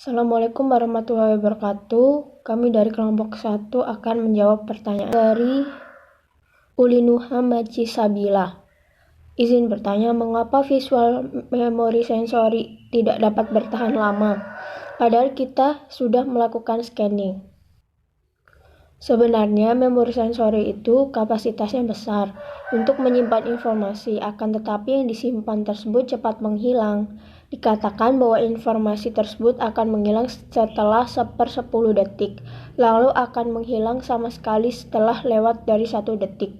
Assalamualaikum warahmatullahi wabarakatuh. Kami dari kelompok 1 akan menjawab pertanyaan dari Ulinuha Maci Sabila. Izin bertanya, mengapa visual memori sensori tidak dapat bertahan lama? Padahal kita sudah melakukan scanning. Sebenarnya memori sensori itu kapasitasnya besar untuk menyimpan informasi, akan tetapi yang disimpan tersebut cepat menghilang. Dikatakan bahwa informasi tersebut akan menghilang setelah 1/10 detik, lalu akan menghilang sama sekali setelah lewat dari 1 detik.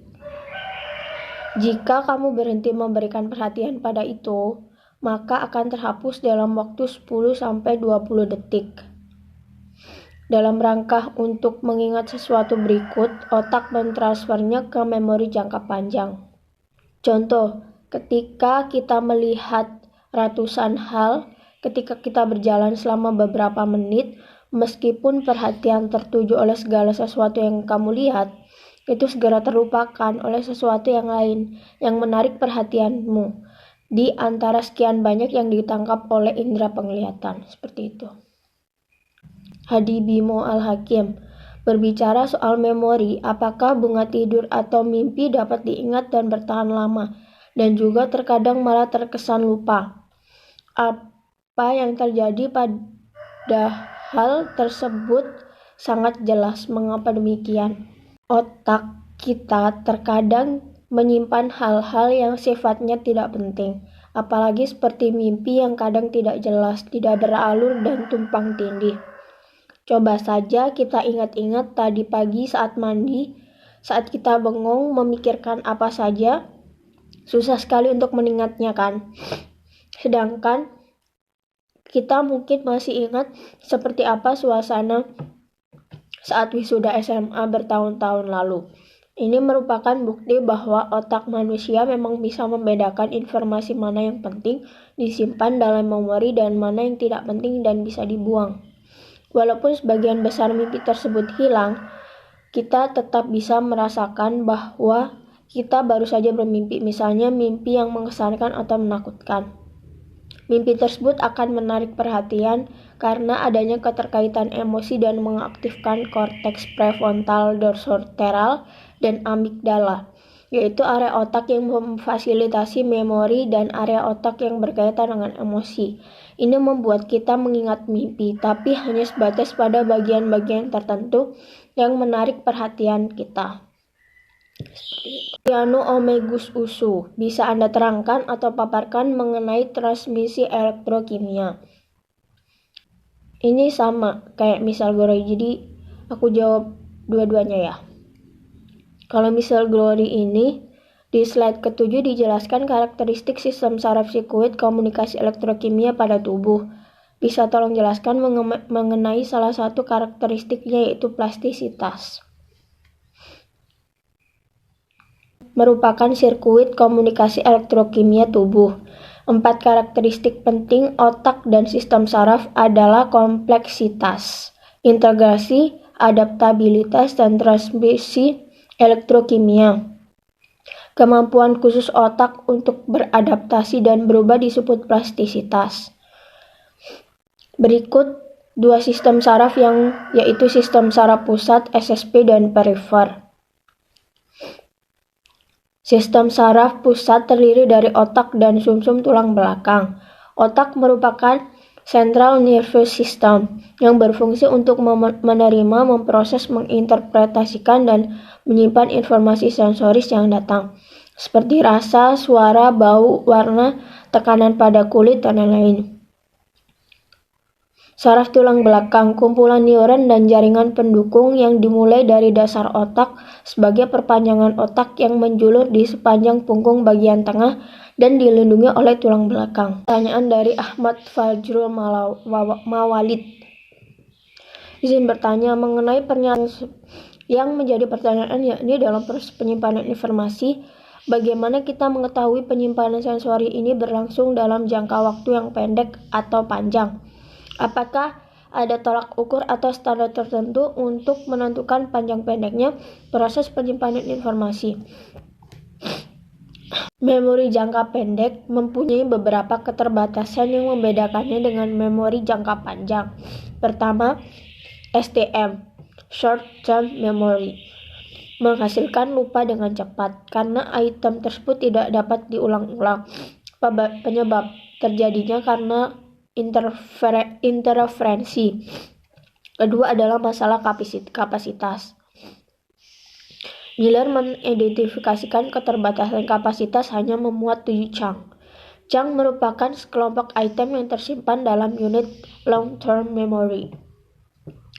Jika kamu berhenti memberikan perhatian pada itu, maka akan terhapus dalam waktu 10-20 detik. Dalam rangka untuk mengingat sesuatu berikut, otak mentransfernya ke memori jangka panjang. Contoh, ketika kita melihat ratusan hal, ketika kita berjalan selama beberapa menit, meskipun perhatian tertuju oleh segala sesuatu yang kamu lihat, itu segera terlupakan oleh sesuatu yang lain yang menarik perhatianmu di antara sekian banyak yang ditangkap oleh indera penglihatan. Seperti itu. Hadi Bimo Al-Hakim berbicara soal memori, apakah bunga tidur atau mimpi dapat diingat dan bertahan lama, dan juga terkadang malah terkesan lupa. Apa yang terjadi pada hal tersebut sangat jelas. Mengapa demikian? Otak kita terkadang menyimpan hal-hal yang sifatnya tidak penting, apalagi seperti mimpi yang kadang tidak jelas, tidak beralur dan tumpang tindih. Coba saja kita ingat-ingat tadi pagi saat mandi, saat kita bengong memikirkan apa saja, susah sekali untuk mengingatnya kan? Sedangkan kita mungkin masih ingat seperti apa suasana saat wisuda SMA bertahun-tahun lalu. Ini merupakan bukti bahwa otak manusia memang bisa membedakan informasi mana yang penting disimpan dalam memori dan mana yang tidak penting dan bisa dibuang. Walaupun sebagian besar mimpi tersebut hilang, kita tetap bisa merasakan bahwa kita baru saja bermimpi, misalnya mimpi yang mengesankan atau menakutkan. Mimpi tersebut akan menarik perhatian karena adanya keterkaitan emosi dan mengaktifkan korteks prefrontal dorsolateral dan amigdala, yaitu area otak yang memfasilitasi memori dan area otak yang berkaitan dengan emosi. Ini membuat kita mengingat mimpi, tapi hanya sebatas pada bagian-bagian tertentu yang menarik perhatian kita. Piano Omegus Usu, bisa Anda terangkan atau paparkan mengenai transmisi elektrokimia? Ini sama kayak misal glory, jadi aku jawab dua-duanya ya. Kalau misal glory ini, di slide ke-7 dijelaskan karakteristik sistem saraf sirkuit komunikasi elektrokimia pada tubuh. Bisa tolong jelaskan mengenai salah satu karakteristiknya, yaitu plastisitas. Merupakan sirkuit komunikasi elektrokimia tubuh. 4 karakteristik penting otak dan sistem saraf adalah kompleksitas, integrasi, adaptabilitas, dan transmisi elektrokimia. Kemampuan khusus otak untuk beradaptasi dan berubah disebut plastisitas. Berikut 2 sistem saraf yaitu sistem saraf pusat SSP dan perifer. Sistem saraf pusat terdiri dari otak dan sumsum tulang belakang. Otak merupakan central nervous system yang berfungsi untuk menerima, memproses, menginterpretasikan, dan menyimpan informasi sensoris yang datang, seperti rasa, suara, bau, warna, tekanan pada kulit, dan lain-lain. Saraf tulang belakang, kumpulan neuron dan jaringan pendukung yang dimulai dari dasar otak sebagai perpanjangan otak yang menjulur di sepanjang punggung bagian tengah dan dilindungi oleh tulang belakang. Pertanyaan dari Ahmad Fajrul Mawalid. Izin bertanya mengenai pernyataan yang menjadi pertanyaan, yakni dalam proses penyimpanan informasi, bagaimana kita mengetahui penyimpanan sensori ini berlangsung dalam jangka waktu yang pendek atau panjang? Apakah ada tolak ukur atau standar tertentu untuk menentukan panjang pendeknya proses penyimpanan informasi? Memori jangka pendek mempunyai beberapa keterbatasan yang membedakannya dengan memori jangka panjang. Pertama, STM, Short Term Memory, menghasilkan lupa dengan cepat karena item tersebut tidak dapat diulang-ulang. Penyebab terjadinya karena interferensi. Kedua adalah masalah kapasitas. Miller mengidentifikasikan keterbatasan kapasitas hanya memuat 7 chunk. Chunk merupakan sekelompok item yang tersimpan dalam unit long-term memory.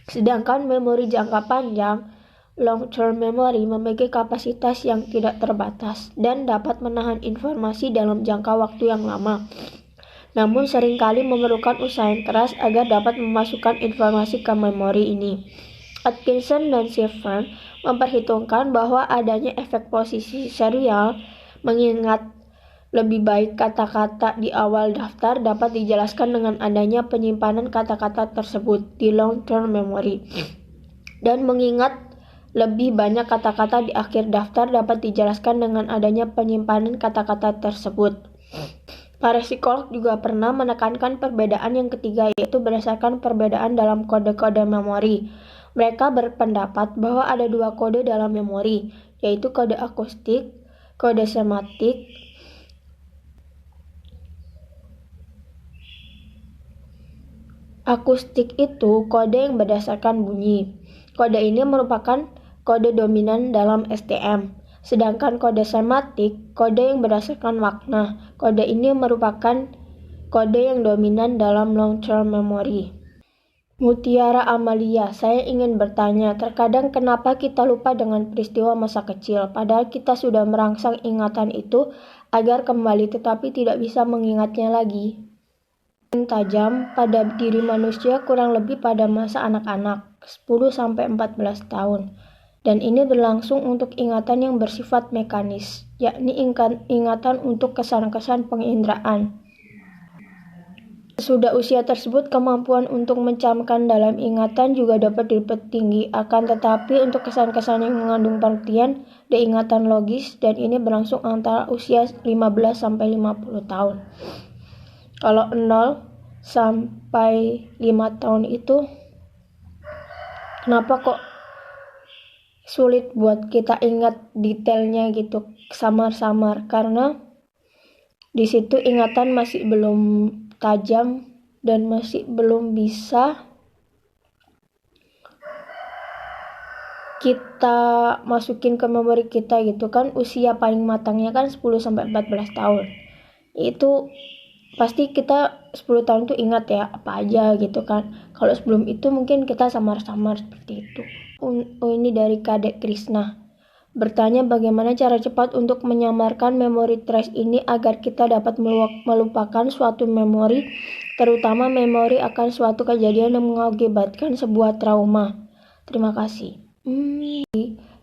Sedangkan memori jangka panjang, long-term memory, memiliki kapasitas yang tidak terbatas dan dapat menahan informasi dalam jangka waktu yang lama. Namun seringkali memerlukan usaha yang keras agar dapat memasukkan informasi ke memori ini. Atkinson dan Sheffer memperhitungkan bahwa adanya efek posisi serial, mengingat lebih baik kata-kata di awal daftar dapat dijelaskan dengan adanya penyimpanan kata-kata tersebut di long-term memory. Dan mengingat lebih banyak kata-kata di akhir daftar dapat dijelaskan dengan adanya penyimpanan kata-kata tersebut. Para psikolog juga pernah menekankan perbedaan yang ketiga, yaitu berdasarkan perbedaan dalam kode-kode memori. Mereka berpendapat bahwa ada 2 kode dalam memori, yaitu kode akustik, kode sematik. Akustik itu kode yang berdasarkan bunyi. Kode ini merupakan kode dominan dalam STM. Sedangkan kode sematik, kode yang berdasarkan makna. Kode ini merupakan kode yang dominan dalam long-term memory. Mutiara Amalia, saya ingin bertanya, terkadang kenapa kita lupa dengan peristiwa masa kecil, padahal kita sudah merangsang ingatan itu agar kembali tetapi tidak bisa mengingatnya lagi. Yang tajam pada diri manusia kurang lebih pada masa anak-anak, 10-14 tahun. Dan ini berlangsung untuk ingatan yang bersifat mekanis, yakni ingatan untuk kesan-kesan penginderaan. Sudah usia tersebut, kemampuan untuk mencamkan dalam ingatan juga dapat dipertinggi. Akan tetapi untuk kesan-kesan yang mengandung pengertian dan ingatan logis, dan ini berlangsung antara usia 15-50 tahun. Kalau 0-5 tahun itu, kenapa kok sulit buat kita ingat detailnya gitu, samar-samar? Karena di situ ingatan masih belum tajam dan masih belum bisa kita masukin ke memori kita gitu kan. Usia paling matangnya kan 10-14 tahun. Itu pasti kita 10 tahun tuh ingat ya apa aja gitu kan. Kalau sebelum itu mungkin kita samar-samar seperti itu. Ini dari Kadek Krisna. Bertanya bagaimana cara cepat untuk menyamarkan memori trace ini agar kita dapat melupakan suatu memori, terutama memori akan suatu kejadian yang mengakibatkan sebuah trauma. Terima kasih.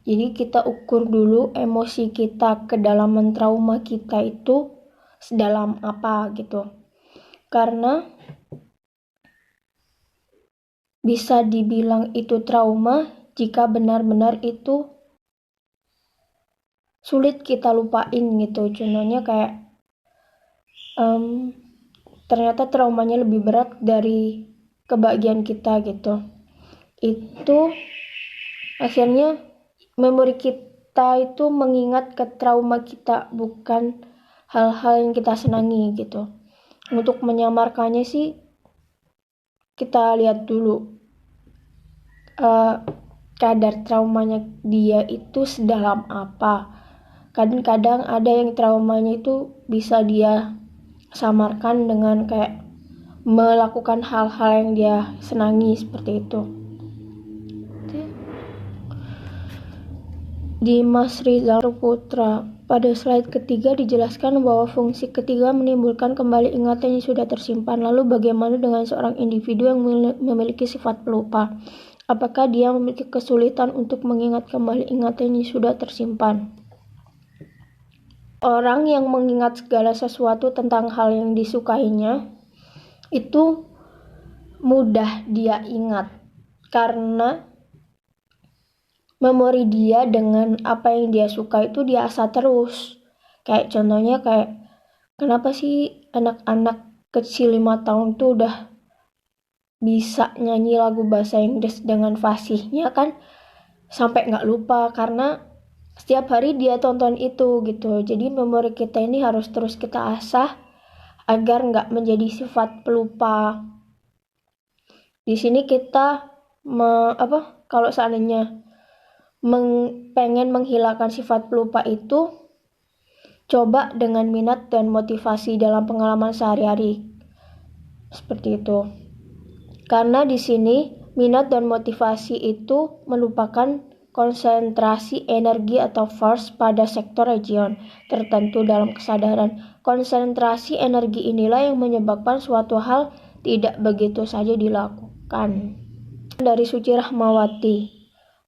Jadi kita ukur dulu emosi kita, kedalaman trauma kita itu sedalam apa gitu. Karena bisa dibilang itu trauma jika benar-benar itu sulit kita lupain gitu. Contohnya kayak ternyata traumanya lebih berat dari kebahagiaan kita gitu. Itu akhirnya memori kita itu mengingat ke trauma kita, bukan hal-hal yang kita senangi gitu. Untuk menyamarkannya sih kita lihat dulu kadar traumanya dia itu sedalam apa. Kadang-kadang ada yang traumanya itu bisa dia samarkan dengan kayak melakukan hal-hal yang dia senangi seperti itu. Dimas Rizal Putra, pada slide ketiga dijelaskan bahwa fungsi ketiga menimbulkan kembali ingatan yang sudah tersimpan. Lalu bagaimana dengan seorang individu yang memiliki sifat pelupa? Apakah dia memiliki kesulitan untuk mengingat kembali ingatan yang sudah tersimpan? Orang yang mengingat segala sesuatu tentang hal yang disukainya itu mudah dia ingat karena memori dia dengan apa yang dia suka itu diasah terus. Kayak contohnya kayak kenapa sih anak-anak kecil 5 tahun tuh udah bisa nyanyi lagu bahasa Inggris dengan fasihnya kan sampai nggak lupa karena setiap hari dia tonton itu gitu. Jadi memori kita ini harus terus kita asah agar nggak menjadi sifat pelupa. Di sini kita kalau seandainya pengen menghilangkan sifat pelupa itu, coba dengan minat dan motivasi dalam pengalaman sehari-hari. Seperti itu. Karena di sini minat dan motivasi itu merupakan konsentrasi energi atau force pada sektor region tertentu dalam kesadaran. Konsentrasi energi inilah yang menyebabkan suatu hal tidak begitu saja dilakukan. Dari Suci Rahmawati,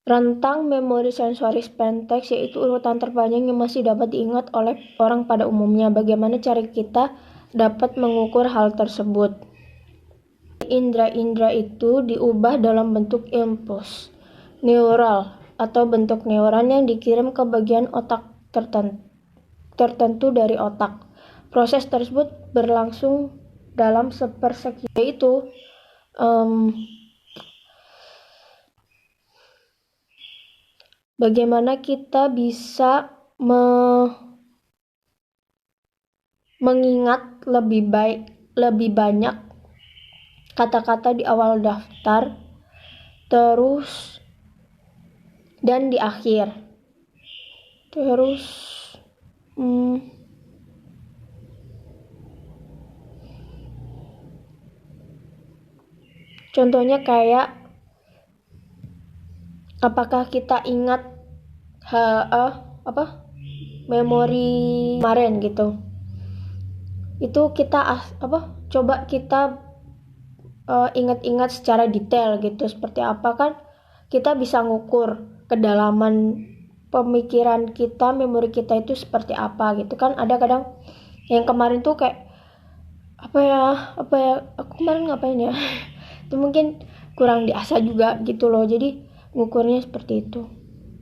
rentang memori sensoris Pentex yaitu urutan terpanjang yang masih dapat diingat oleh orang pada umumnya. Bagaimana cara kita dapat mengukur hal tersebut? Indra-indra itu diubah dalam bentuk impuls neural atau bentuk neuron yang dikirim ke bagian otak tertentu dari otak. Proses tersebut berlangsung dalam sepersekian, yaitu bagaimana kita bisa mengingat lebih banyak kata-kata di awal daftar, terus dan di akhir. Terus contohnya kayak apakah kita ingat memori kemarin gitu. Itu kita coba kita ingat-ingat secara detail gitu, seperti apa kan kita bisa ngukur kedalaman pemikiran kita, memori kita itu seperti apa gitu kan. Ada kadang yang kemarin tuh kayak apa ya aku kemarin ngapain ya itu mungkin kurang diasah juga gitu loh, jadi ngukurnya seperti itu.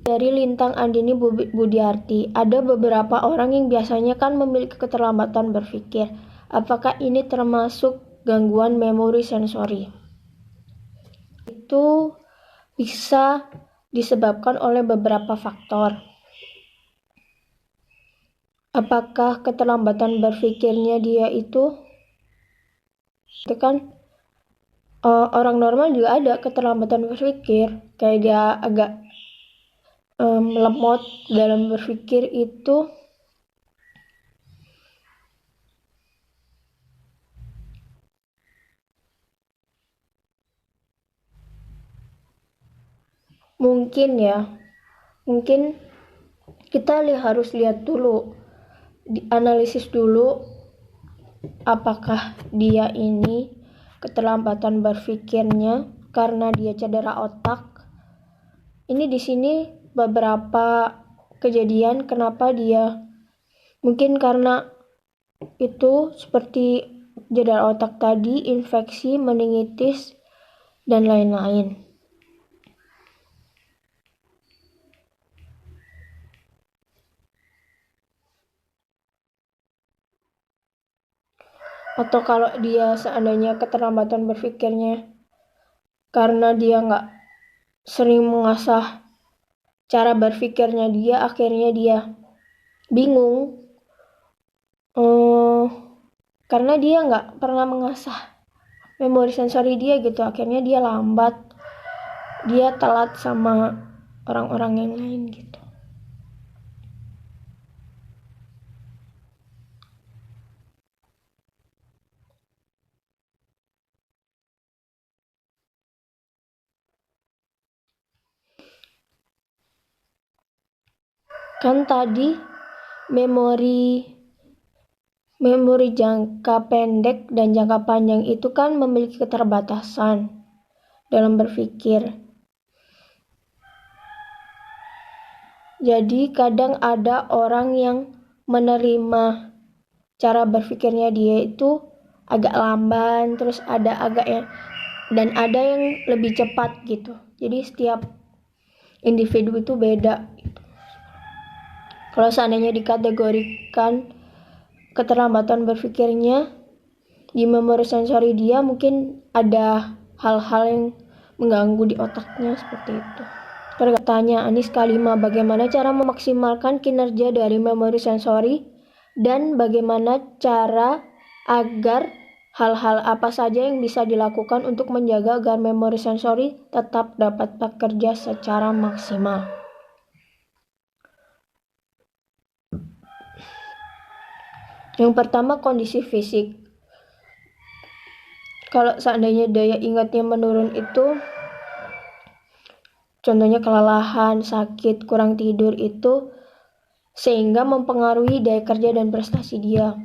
Dari Lintang Andini Budiarti, ada beberapa orang yang biasanya kan memiliki keterlambatan berpikir. Apakah ini termasuk gangguan memori sensori? Itu bisa disebabkan oleh beberapa faktor. Apakah keterlambatan berpikirnya dia itu kan orang normal juga ada keterlambatan berpikir, kayak dia agak lemot dalam berpikir itu mungkin kita harus lihat dulu, dianalisis dulu apakah dia ini keterlambatan berpikirnya karena dia cedera otak. Ini di sini beberapa kejadian kenapa dia mungkin karena itu seperti cedera otak tadi, infeksi, meningitis dan lain-lain. Atau kalau dia seandainya keterlambatan berpikirnya karena dia nggak sering mengasah cara berpikirnya dia, akhirnya dia bingung karena dia nggak pernah mengasah memori sensori dia gitu, akhirnya dia lambat, dia telat sama orang-orang yang lain gitu. Kan tadi memori jangka pendek dan jangka panjang itu kan memiliki keterbatasan dalam berpikir. Jadi kadang ada orang yang menerima cara berpikirnya dia itu agak lamban, terus ada dan ada yang lebih cepat gitu. Jadi setiap individu itu beda gitu. Kalau seandainya dikategorikan keterlambatan berpikirnya, di memori sensori dia mungkin ada hal-hal yang mengganggu di otaknya seperti itu. Pertanyaan Anis Kalima, bagaimana cara memaksimalkan kinerja dari memori sensori dan bagaimana cara agar hal-hal apa saja yang bisa dilakukan untuk menjaga agar memori sensori tetap dapat bekerja secara maksimal. Yang pertama, kondisi fisik. Kalau seandainya daya ingatnya menurun itu, contohnya kelelahan, sakit, kurang tidur itu, sehingga mempengaruhi daya kerja dan prestasi dia.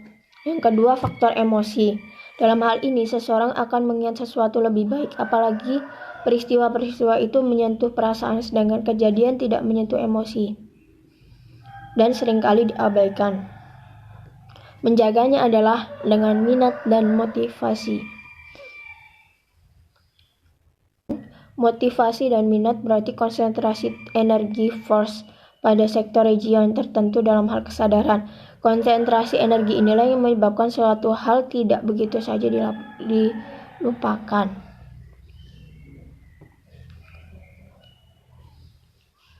Yang kedua, faktor emosi. Dalam hal ini, seseorang akan mengingat sesuatu lebih baik, apalagi peristiwa-peristiwa itu menyentuh perasaan, sedangkan kejadian tidak menyentuh emosi dan seringkali diabaikan. Menjaganya adalah dengan minat dan motivasi. Motivasi dan minat berarti konsentrasi energi force pada sektor region tertentu dalam hal kesadaran. Konsentrasi energi inilah yang menyebabkan suatu hal tidak begitu saja dilupakan.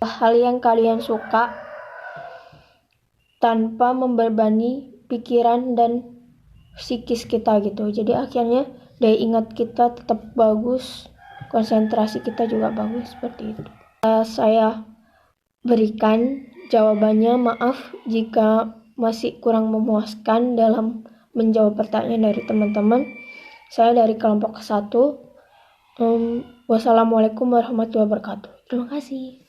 Hal yang kalian suka tanpa membebani pikiran dan psikis kita gitu. Jadi akhirnya daya ingat kita tetap bagus, konsentrasi kita juga bagus seperti itu. Saya berikan jawabannya. Maaf jika masih kurang memuaskan dalam menjawab pertanyaan dari teman-teman. Saya dari kelompok 1. Wassalamualaikum warahmatullahi wabarakatuh. Terima kasih.